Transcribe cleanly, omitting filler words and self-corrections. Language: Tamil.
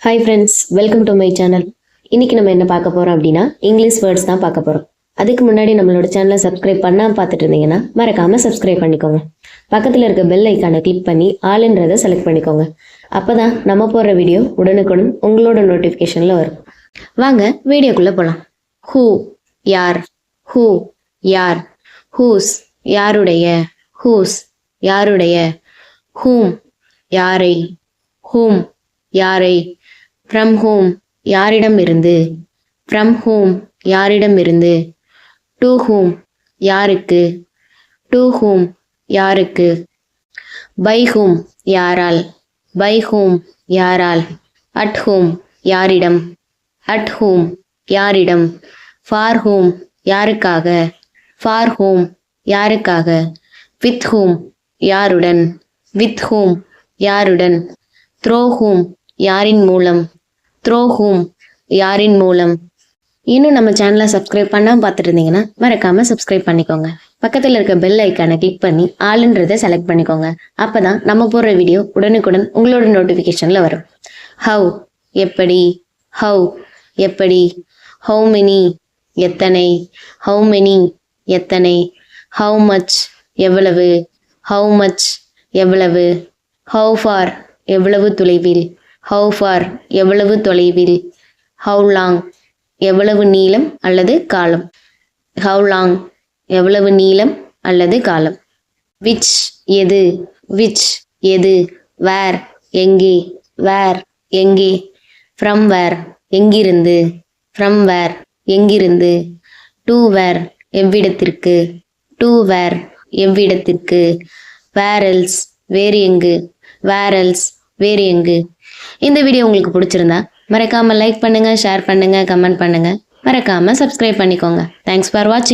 Hi friends, welcome to my channel. இன்றைக்கி நம்ம என்ன பார்க்க போகிறோம் அப்படின்னா இங்கிலீஷ் வேர்ட்ஸ் தான் பார்க்க போகிறோம். அதுக்கு முன்னாடி நம்மளோட சேனலை சப்ஸ்கிரைப் பண்ணாமல் பார்த்துட்டு இருந்தீங்கன்னா மறக்காமல் சப்ஸ்கிரைப் பண்ணிக்கோங்க. பக்கத்தில் இருக்க பெல் ஐக்கானை கிளிக் பண்ணி ஆளுன்றதை செலக்ட் பண்ணிக்கோங்க. அப்போ தான் நம்ம போடுற வீடியோ உடனுக்குடன் உங்களோட நோட்டிஃபிகேஷனில் வரும். வாங்க வீடியோக்குள்ளே போகலாம். ஹூ யார், ஹூ யார், ஹூஸ் யாருடைய, ஹூஸ் யாருடைய, ஹூம் யாரை, ஹூம் யாரை, ஃப்ரம் ஹூம் யாரிடம் இருந்து, ஃப்ரம் ஹூம் யாரிடம் இருந்து, டு ஹூம் யாருக்கு, டு ஹூம் யாருக்கு, பை ஹூம் யாரால், பை ஹூம் யாரால், அட் ஹூம் யாரிடம், அட் ஹூம் யாரிடம், ஃபார் ஹூம் யாருக்காக, ஃபார் ஹூம் யாருக்காக, வித் ஹூம் யாருடன், வித் ஹூம் யாருடன், த்ரோ ஹூம் யாரின் மூலம், த்ரோ ஹூம் யாரின் மூலம். இன்னும் நம்ம சேனலை சப்ஸ்கிரைப் பண்ணாமல் பார்த்துட்டு இருந்தீங்கன்னா மறக்காமல் சப்ஸ்கிரைப் பண்ணிக்கோங்க. பக்கத்தில் இருக்க பெல் ஐக்கானை கிளிக் பண்ணி ஆளுன்றதை செலக்ட் பண்ணிக்கோங்க. அப்போ தான் நம்ம போடுற வீடியோ உடனுக்குடன் உங்களோட நோட்டிஃபிகேஷனில் வரும். ஹவ் எப்படி, ஹவ் எப்படி, ஹவு மெனி எத்தனை, ஹவு மெனி எத்தனை, ஹவு மச் எவ்வளவு, ஹவு மச் எவ்வளவு, ஹவு ஃபார் எவ்வளவு தொலைவில், ஹவு ஃபார் எவ்வளவு தொலைவில், ஹவு லாங் எவ்வளவு நீளம் அல்லது காலம், ஹவு லாங் எவ்வளவு நீளம் அல்லது காலம், விச் எது, விச் எது, வேர் எங்கே, வேர் எங்கே, ஃப்ரம் வேர் எங்கிருந்து, ஃப்ரம் வேர் எங்கிருந்து, டு வேர் எவ்விடத்திற்கு, டு வேர் எவ்விடத்திற்கு, வேர் எல்ஸ் வேறு எங்கு, வேர் எல்ஸ் வேறு எங்கு. இந்த வீடியோ உங்களுக்கு பிடிச்சிருந்தா மறக்காமல் லைக் பண்ணுங்கள், ஷேர் பண்ணுங்கள், கமெண்ட் பண்ணுங்கள். மறக்காமல் சப்ஸ்கிரைப் பண்ணிக்கோங்க. தேங்க்ஸ் ஃபார் வாட்சிங்.